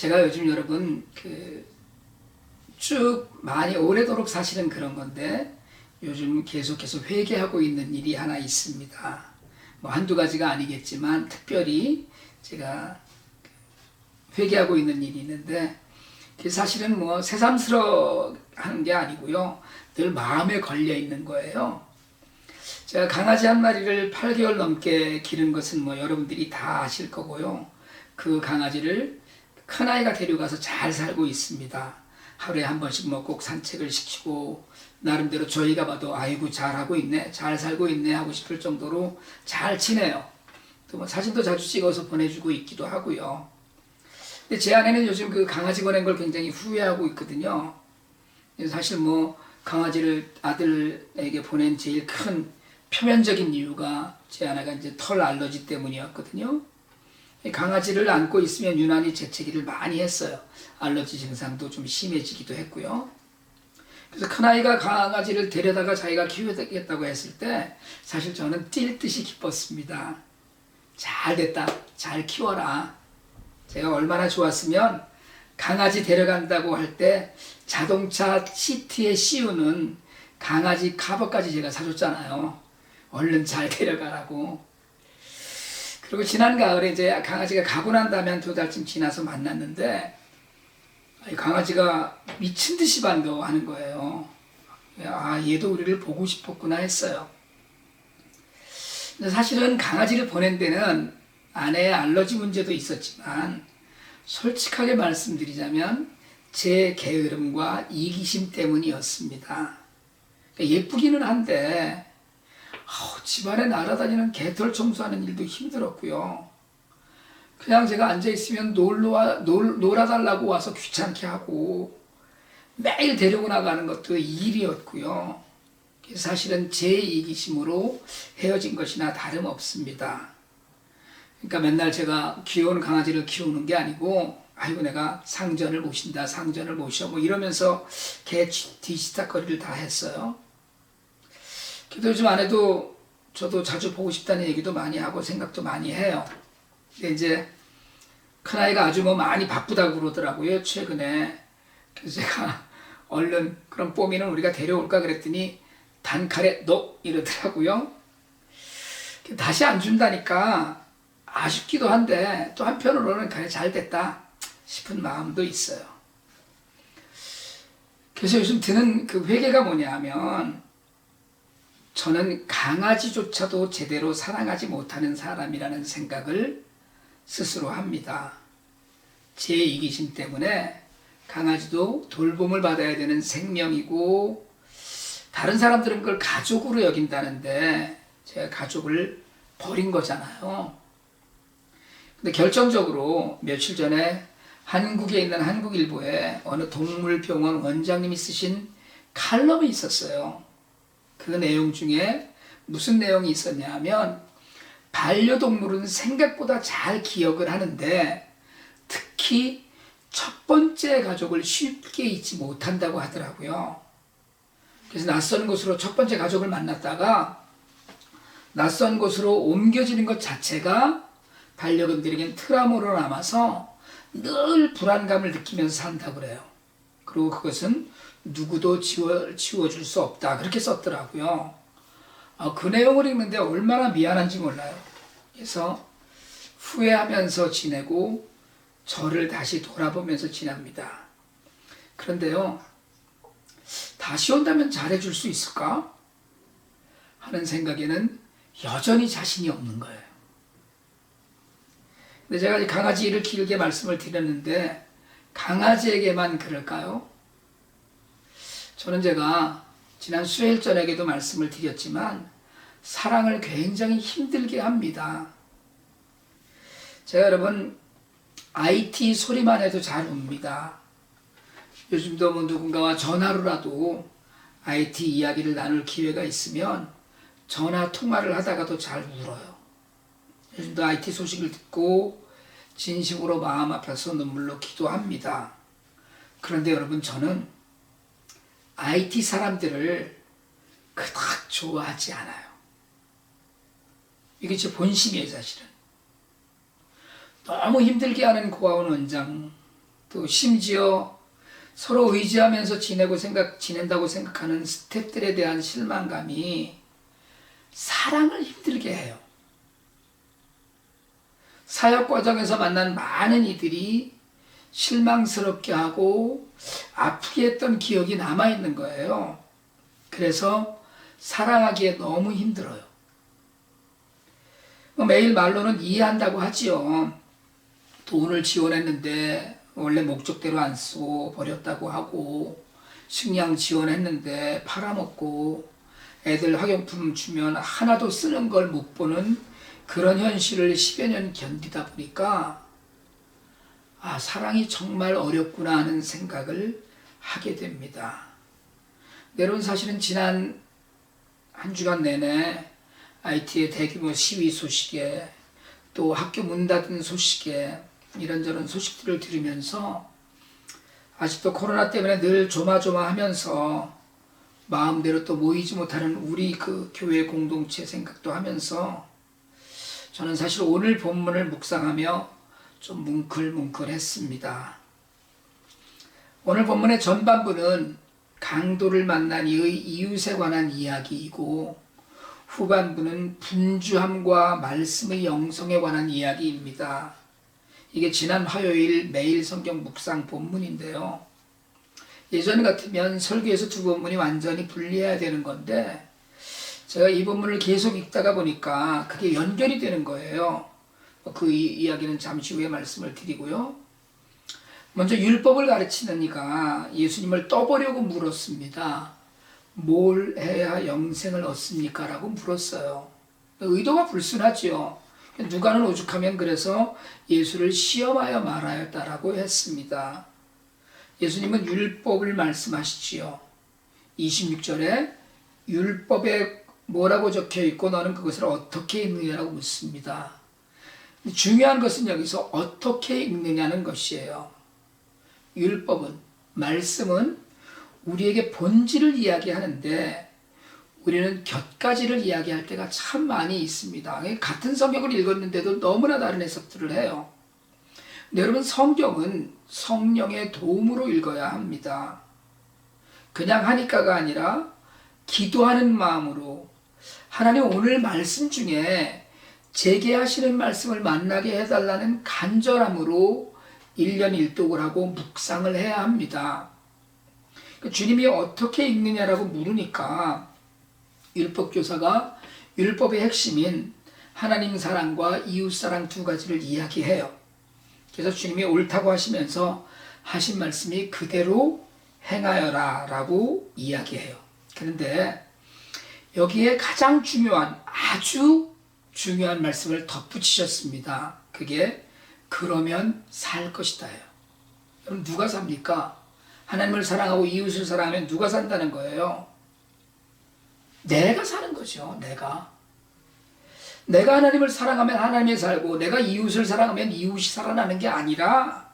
제가 요즘 여러분 쭉 많이 오래도록 사실은 그런 건데 요즘 계속해서 회개하고 있는 일이 하나 있습니다. 뭐 한두 가지가 아니겠지만 특별히 제가 회개하고 있는 일이 있는데 그게 사실은 뭐 새삼스러워하는 게 아니고요. 늘 마음에 걸려 있는 거예요. 제가 강아지 한 마리를 8개월 넘게 기른 것은 뭐 여러분들이 다 아실 거고요. 그 강아지를 큰아이가 데려가서 잘 살고 있습니다. 하루에 한 번씩 뭐 꼭 산책을 시키고 나름대로 저희가 봐도 아이고 잘하고 있네, 잘 살고 있네 하고 싶을 정도로 잘 지내요. 또 뭐 사진도 자주 찍어서 보내주고 있기도 하고요. 근데 제 아내는 요즘 그 강아지 보낸 걸 굉장히 후회하고 있거든요. 사실 뭐 강아지를 아들에게 보낸 제일 큰 표면적인 이유가 제 아내가 이제 털 알러지 때문이었거든요. 강아지를 안고 있으면 유난히 재채기를 많이 했어요. 알러지 증상도 좀 심해지기도 했고요. 그래서 큰아이가 강아지를 데려다가 자기가 키우겠다고 했을 때 사실 저는 뛸 듯이 기뻤습니다. 잘 됐다. 잘 키워라. 제가 얼마나 좋았으면 강아지 데려간다고 할 때 자동차 시트에 씌우는 강아지 카버까지 제가 사줬잖아요. 얼른 잘 데려가라고. 그리고 지난 가을에 이제 강아지가 가고 난 다음에 한 2달쯤 지나서 만났는데 강아지가 미친 듯이 반가워하는 거예요. 아, 얘도 우리를 보고 싶었구나 했어요. 근데 사실은 강아지를 보낸 데는 아내의 알러지 문제도 있었지만 솔직하게 말씀드리자면 제 게으름과 이기심 때문이었습니다. 예쁘기는 한데 집안에 날아다니는 개털 청소하는 일도 힘들었고요. 그냥 제가 앉아있으면 놀아달라고 와서 귀찮게 하고 매일 데리고 나가는 것도 일이었고요. 사실은 제 이기심으로 헤어진 것이나 다름없습니다. 그러니까 맨날 제가 귀여운 강아지를 키우는 게 아니고 아이고 내가 상전을 모신다, 상전을 모셔 뭐 이러면서 개 뒤치다거리를 다 했어요. 그래도 요즘 아내도 저도 자주 보고 싶다는 얘기도 많이 하고 생각도 많이 해요. 근데 이제 큰아이가 아주 뭐 많이 바쁘다고 그러더라고요, 최근에. 그래서 제가 얼른 그럼 뽀미는 우리가 데려올까 그랬더니 단칼에 너 이러더라고요. 다시 안 준다니까 아쉽기도 한데 또 한편으로는 그래 잘 됐다 싶은 마음도 있어요. 그래서 요즘 드는 그 회개가 뭐냐 하면 저는 강아지조차도 제대로 사랑하지 못하는 사람이라는 생각을 스스로 합니다. 제 이기심 때문에 강아지도 돌봄을 받아야 되는 생명이고 다른 사람들은 그걸 가족으로 여긴다는데 제가 가족을 버린 거잖아요. 근데 결정적으로 며칠 전에 한국에 있는 한국일보에 어느 동물병원 원장님이 쓰신 칼럼이 있었어요. 그 내용 중에 무슨 내용이 있었냐 하면 반려동물은 생각보다 잘 기억을 하는데 특히 첫 번째 가족을 쉽게 잊지 못한다고 하더라고요. 그래서 낯선 곳으로 첫 번째 가족을 만났다가 낯선 곳으로 옮겨지는 것 자체가 반려견들에겐 트라우마로 남아서 늘 불안감을 느끼면서 산다고 그래요. 그리고 그것은 누구도 지워줄 수 없다. 그렇게 썼더라고요. 그 내용을 읽는데 얼마나 미안한지 몰라요. 그래서 후회하면서 지내고 저를 다시 돌아보면서 지납니다. 그런데요, 다시 온다면 잘해줄 수 있을까? 하는 생각에는 여전히 자신이 없는 거예요. 근데 제가 강아지를 길게 말씀을 드렸는데 강아지에게만 그럴까요? 저는 제가 지난 수요일 전에도 말씀을 드렸지만 사랑을 굉장히 힘들게 합니다. 제가 여러분 IT 소리만 해도 잘 웁니다. 요즘도 뭐 누군가와 전화로라도 IT 이야기를 나눌 기회가 있으면 전화 통화를 하다가도 잘 울어요. 요즘도 IT 소식을 듣고 진심으로 마음 아파서 눈물로 기도합니다. 그런데 여러분 저는 IT 사람들을 그닥 좋아하지 않아요. 이게 제 본심이에요, 사실은. 너무 힘들게 하는 고아원 원장, 또 심지어 서로 의지하면서 지낸다고 생각하는 스태프들에 대한 실망감이 사랑을 힘들게 해요. 사역 과정에서 만난 많은 이들이 실망스럽게 하고 아프게 했던 기억이 남아있는 거예요. 그래서 사랑하기에 너무 힘들어요. 매일 말로는 이해한다고 하지요. 돈을 지원했는데 원래 목적대로 안 쓰고 버렸다고 하고, 식량 지원했는데 팔아먹고, 애들 학용품 주면 하나도 쓰는 걸 못 보는 그런 현실을 10여 년 견디다 보니까 사랑이 정말 어렵구나 하는 생각을 하게 됩니다. 여러분, 사실은 지난 한 주간 내내 IT의 대규모 시위 소식에, 또 학교 문 닫은 소식에, 이런저런 소식들을 들으면서 아직도 코로나 때문에 늘 조마조마하면서 마음대로 또 모이지 못하는 우리 그 교회 공동체 생각도 하면서 저는 사실 오늘 본문을 묵상하며 좀 뭉클뭉클했습니다. 오늘 본문의 전반부는 강도를 만난 이의 이웃에 관한 이야기이고, 후반부는 분주함과 말씀의 영성에 관한 이야기입니다. 이게 지난 화요일 매일 성경 묵상 본문인데요. 예전 같으면 설교에서 두 본문이 완전히 분리해야 되는 건데, 제가 이 본문을 계속 읽다가 보니까 그게 연결이 되는 거예요. 그 이야기는 잠시 후에 말씀을 드리고요. 먼저 율법을 가르치는 이가 예수님을 떠보려고 물었습니다. 뭘 해야 영생을 얻습니까? 라고 물었어요. 의도가 불순하지요. 누가는 오죽하면 그래서 예수를 시험하여 말하였다라고 했습니다. 예수님은 율법을 말씀하시지요. 26절에 율법에 뭐라고 적혀있고 너는 그것을 어떻게 읽느냐라고 묻습니다. 중요한 것은 여기서 어떻게 읽느냐는 것이에요. 율법은, 말씀은 우리에게 본질을 이야기하는데 우리는 곁가지를 이야기할 때가 참 많이 있습니다. 같은 성경을 읽었는데도 너무나 다른 해석들을 해요. 근데 여러분, 성경은 성령의 도움으로 읽어야 합니다. 그냥 하니까가 아니라 기도하는 마음으로, 하나님 오늘 말씀 중에 제게 하시는 말씀을 만나게 해달라는 간절함으로 1년 1독을 하고 묵상을 해야 합니다. 주님이 어떻게 읽느냐라고 물으니까 율법교사가 율법의 핵심인 하나님 사랑과 이웃 사랑 두 가지를 이야기해요. 그래서 주님이 옳다고 하시면서 하신 말씀이 그대로 행하여라 라고 이야기해요. 그런데 여기에 가장 중요한, 아주 중요한 말씀을 덧붙이셨습니다. 그게 그러면 살 것이다예요. 그럼 누가 삽니까? 하나님을 사랑하고 이웃을 사랑하면 누가 산다는 거예요? 내가 사는 거죠. 내가 하나님을 사랑하면 하나님이 살고, 내가 이웃을 사랑하면 이웃이 살아나는 게 아니라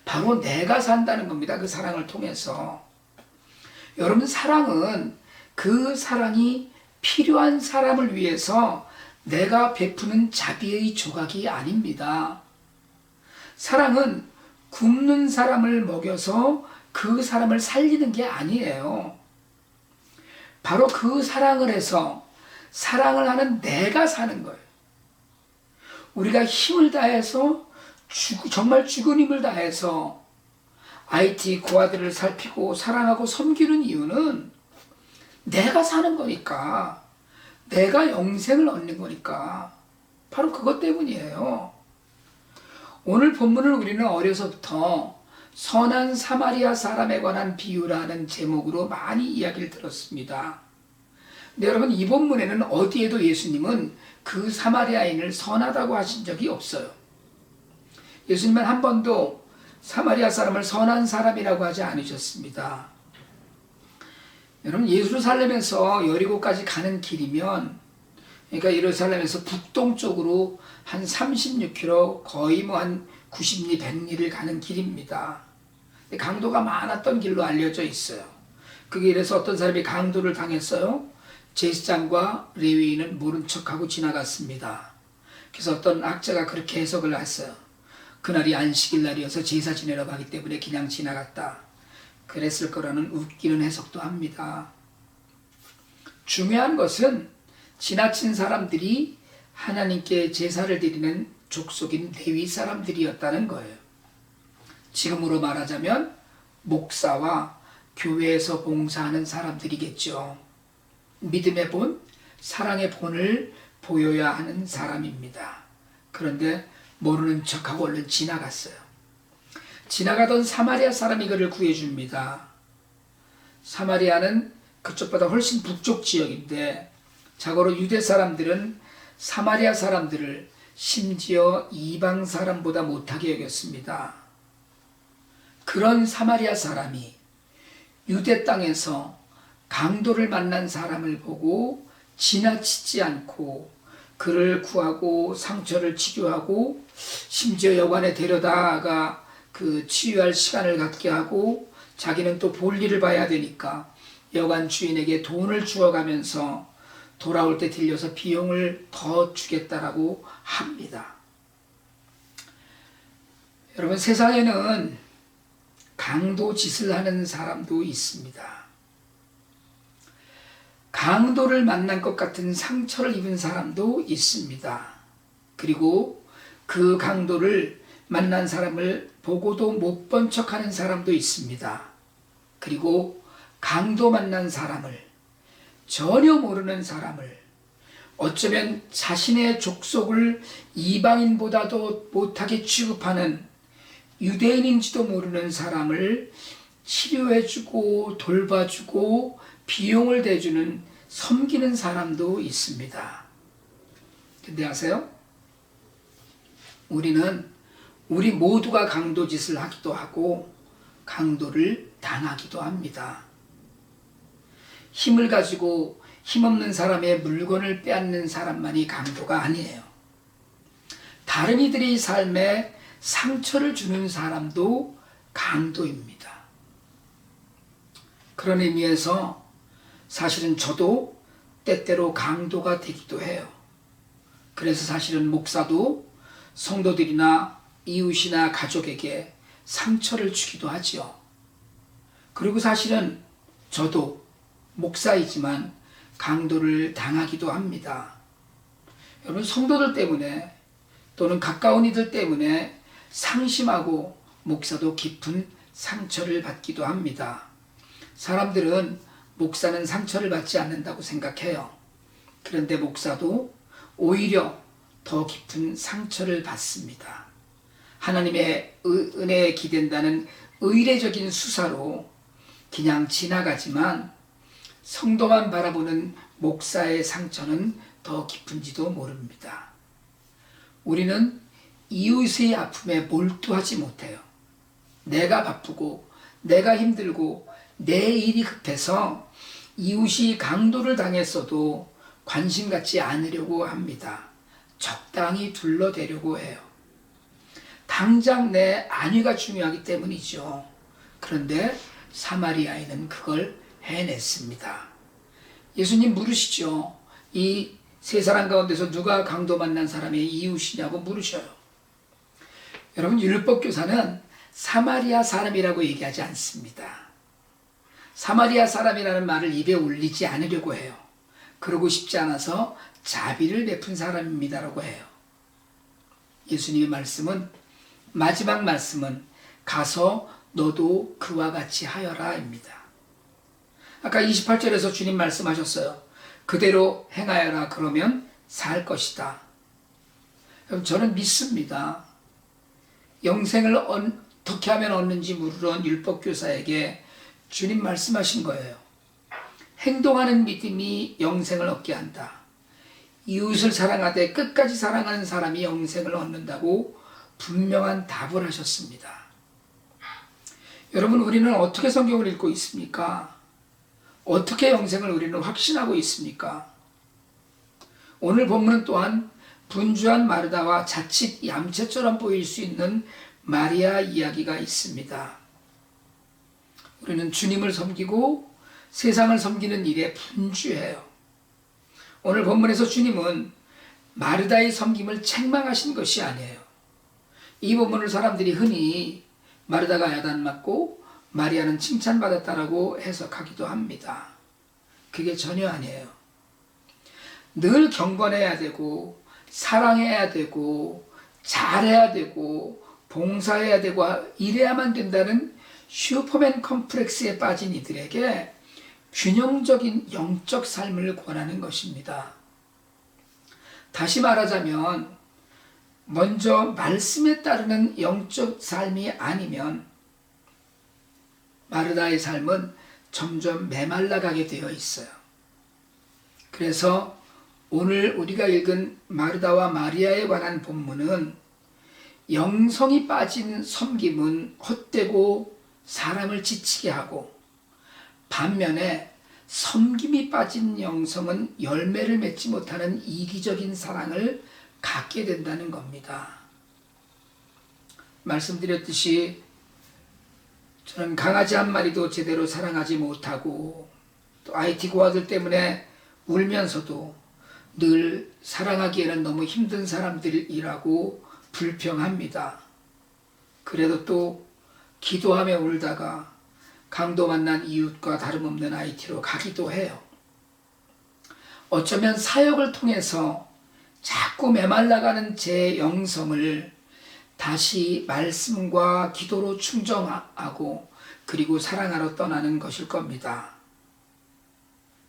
바로 내가 산다는 겁니다. 그 사랑을 통해서. 여러분, 사랑은 그 사랑이 필요한 사람을 위해서 내가 베푸는 자비의 조각이 아닙니다. 사랑은 굶는 사람을 먹여서 그 사람을 살리는 게 아니에요. 바로 그 사랑을 해서 사랑을 하는 내가 사는 거예요. 우리가 힘을 다해서 정말 죽은 힘을 다해서 IT 고아들을 살피고 사랑하고 섬기는 이유는 내가 사는 거니까, 내가 영생을 얻는 거니까, 바로 그것 때문이에요. 오늘 본문을 우리는 어려서부터 선한 사마리아 사람에 관한 비유라는 제목으로 많이 이야기를 들었습니다. 근데 여러분, 이 본문에는 어디에도 예수님은 그 사마리아인을 선하다고 하신 적이 없어요. 예수님은 한 번도 사마리아 사람을 선한 사람이라고 하지 않으셨습니다. 여러분, 예루살렘에서 여리고까지 가는 길이면, 그러니까 예루살렘에서 북동쪽으로 한 36km, 거의 뭐 한 90리, 100리를 가는 길입니다. 강도가 많았던 길로 알려져 있어요. 그 길에서 어떤 사람이 강도를 당했어요. 제사장과 레위인은 모른 척하고 지나갔습니다. 그래서 어떤 학자가 그렇게 해석을 했어요. 그날이 안식일 날이어서 제사 지내러 가기 때문에 그냥 지나갔다. 그랬을 거라는 웃기는 해석도 합니다. 중요한 것은 지나친 사람들이 하나님께 제사를 드리는 족속인 레위 사람들이었다는 거예요. 지금으로 말하자면 목사와 교회에서 봉사하는 사람들이겠죠. 믿음의 본, 사랑의 본을 보여야 하는 사람입니다. 그런데 모르는 척하고 얼른 지나갔어요. 지나가던 사마리아 사람이 그를 구해줍니다. 사마리아는 그쪽보다 훨씬 북쪽 지역인데 자고로 유대 사람들은 사마리아 사람들을 심지어 이방 사람보다 못하게 여겼습니다. 그런 사마리아 사람이 유대 땅에서 강도를 만난 사람을 보고 지나치지 않고 그를 구하고 상처를 치료하고 심지어 여관에 데려다가 그 치유할 시간을 갖게 하고 자기는 또 볼일을 봐야 되니까 여관 주인에게 돈을 주어가면서 돌아올 때 들려서 비용을 더 주겠다라고 합니다. 여러분, 세상에는 강도 짓을 하는 사람도 있습니다. 강도를 만난 것 같은 상처를 입은 사람도 있습니다. 그리고 그 강도를 만난 사람을 보고도 못 본 척하는 사람도 있습니다. 그리고 강도 만난 사람을, 전혀 모르는 사람을, 어쩌면 자신의 족속을 이방인보다도 못하게 취급하는 유대인인지도 모르는 사람을 치료해주고 돌봐주고 비용을 대주는 섬기는 사람도 있습니다. 근데 아세요? 우리 모두가 강도짓을 하기도 하고 강도를 당하기도 합니다. 힘을 가지고 힘없는 사람의 물건을 빼앗는 사람만이 강도가 아니에요. 다른 이들의 삶에 상처를 주는 사람도 강도입니다. 그런 의미에서 사실은 저도 때때로 강도가 되기도 해요. 그래서 사실은 목사도 성도들이나 이웃이나 가족에게 상처를 주기도 하지요. 그리고 사실은 저도 목사이지만 강도를 당하기도 합니다. 여러분, 성도들 때문에 또는 가까운 이들 때문에 상심하고 목사도 깊은 상처를 받기도 합니다. 사람들은 목사는 상처를 받지 않는다고 생각해요. 그런데 목사도 오히려 더 깊은 상처를 받습니다. 하나님의 은혜에 기댄다는 의례적인 수사로 그냥 지나가지만 성도만 바라보는 목사의 상처는 더 깊은지도 모릅니다. 우리는 이웃의 아픔에 몰두하지 못해요. 내가 바쁘고 내가 힘들고 내 일이 급해서 이웃이 강도를 당했어도 관심 갖지 않으려고 합니다. 적당히 둘러대려고 해요. 당장 내 안위가 중요하기 때문이죠. 그런데 사마리아인은 그걸 해냈습니다. 예수님 물으시죠. 이 세 사람 가운데서 누가 강도 만난 사람의 이웃이냐고 물으셔요. 여러분, 율법교사는 사마리아 사람이라고 얘기하지 않습니다. 사마리아 사람이라는 말을 입에 올리지 않으려고 해요. 그러고 싶지 않아서 자비를 베푼 사람입니다라고 해요. 예수님의 마지막 말씀은 가서 너도 그와 같이 하여라입니다. 아까 28절에서 주님 말씀하셨어요. 그대로 행하여라, 그러면 살 것이다. 저는 믿습니다. 영생을 어떻게 하면 얻는지 물으러 율법교사에게 주님 말씀하신 거예요. 행동하는 믿음이 영생을 얻게 한다. 이웃을 사랑하되 끝까지 사랑하는 사람이 영생을 얻는다고 분명한 답을 하셨습니다. 여러분, 우리는 어떻게 성경을 읽고 있습니까? 어떻게 영생을 우리는 확신하고 있습니까? 오늘 본문은 또한 분주한 마르다와 자칫 얌체처럼 보일 수 있는 마리아 이야기가 있습니다. 우리는 주님을 섬기고 세상을 섬기는 일에 분주해요. 오늘 본문에서 주님은 마르다의 섬김을 책망하신 것이 아니에요. 이 부분을 사람들이 흔히 마르다가 야단 맞고 마리아는 칭찬받았다라고 해석하기도 합니다. 그게 전혀 아니에요. 늘 경건해야 되고 사랑해야 되고 잘해야 되고 봉사해야 되고 이래야만 된다는 슈퍼맨 컴플렉스에 빠진 이들에게 균형적인 영적 삶을 권하는 것입니다. 다시 말하자면 먼저 말씀에 따르는 영적 삶이 아니면 마르다의 삶은 점점 메말라가게 되어 있어요. 그래서 오늘 우리가 읽은 마르다와 마리아에 관한 본문은 영성이 빠진 섬김은 헛되고 사람을 지치게 하고, 반면에 섬김이 빠진 영성은 열매를 맺지 못하는 이기적인 사랑을 갖게 된다는 겁니다. 말씀드렸듯이 저는 강아지 한 마리도 제대로 사랑하지 못하고 또 IT 고아들 때문에 울면서도 늘 사랑하기에는 너무 힘든 사람들이라고 불평합니다. 그래도 또 기도하며 울다가 강도 만난 이웃과 다름없는 IT로 가기도 해요. 어쩌면 사역을 통해서 자꾸 메말라가는 제 영성을 다시 말씀과 기도로 충정하고 그리고 사랑하러 떠나는 것일 겁니다.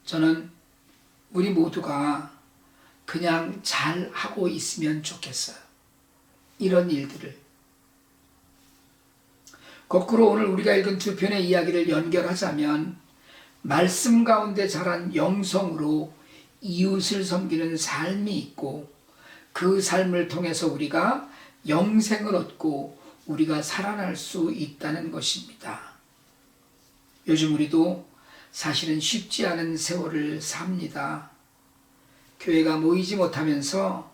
저는 우리 모두가 그냥 잘 하고 있으면 좋겠어요. 이런 일들을. 거꾸로 오늘 우리가 읽은 두 편의 이야기를 연결하자면 말씀 가운데 자란 영성으로 이웃을 섬기는 삶이 있고 그 삶을 통해서 우리가 영생을 얻고 우리가 살아날 수 있다는 것입니다. 요즘 우리도 사실은 쉽지 않은 세월을 삽니다. 교회가 모이지 못하면서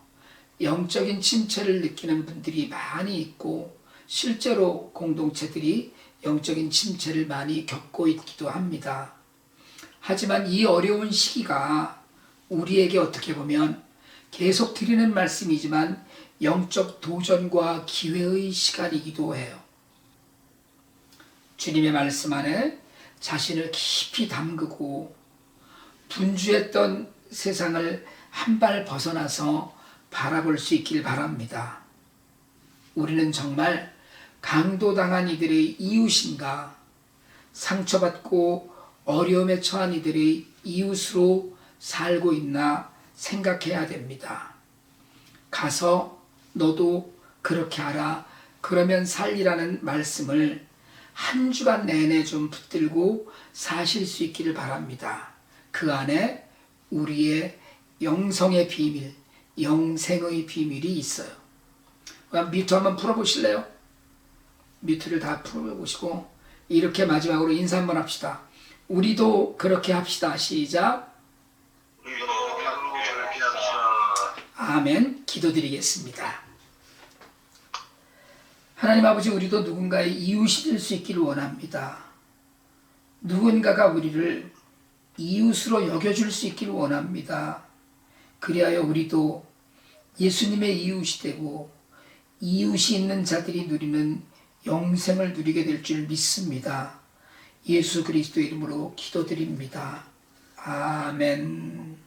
영적인 침체를 느끼는 분들이 많이 있고 실제로 공동체들이 영적인 침체를 많이 겪고 있기도 합니다. 하지만 이 어려운 시기가 우리에게 어떻게 보면 계속 드리는 말씀이지만 영적 도전과 기회의 시간이기도 해요. 주님의 말씀 안에 자신을 깊이 담그고 분주했던 세상을 한 발 벗어나서 바라볼 수 있길 바랍니다. 우리는 정말 강도당한 이들의 이웃인가, 상처받고 어려움에 처한 이들의 이웃으로 살고 있나 생각해야 됩니다. 가서 너도 그렇게 하라, 그러면 살리라는 말씀을 한 주간 내내 좀 붙들고 사실 수 있기를 바랍니다. 그 안에 우리의 영성의 비밀, 영생의 비밀이 있어요. 뮤트 한번 풀어보실래요? 뮤트를 다 풀어보시고 이렇게 마지막으로 인사 한번 합시다. 우리도 그렇게 합시다. 시작. 아멘. 기도드리겠습니다. 하나님 아버지, 우리도 누군가의 이웃이 될 수 있기를 원합니다. 누군가가 우리를 이웃으로 여겨줄 수 있기를 원합니다. 그리하여 우리도 예수님의 이웃이 되고 이웃이 있는 자들이 누리는 영생을 누리게 될 줄 믿습니다. 예수 그리스도 이름으로 기도드립니다. 아멘.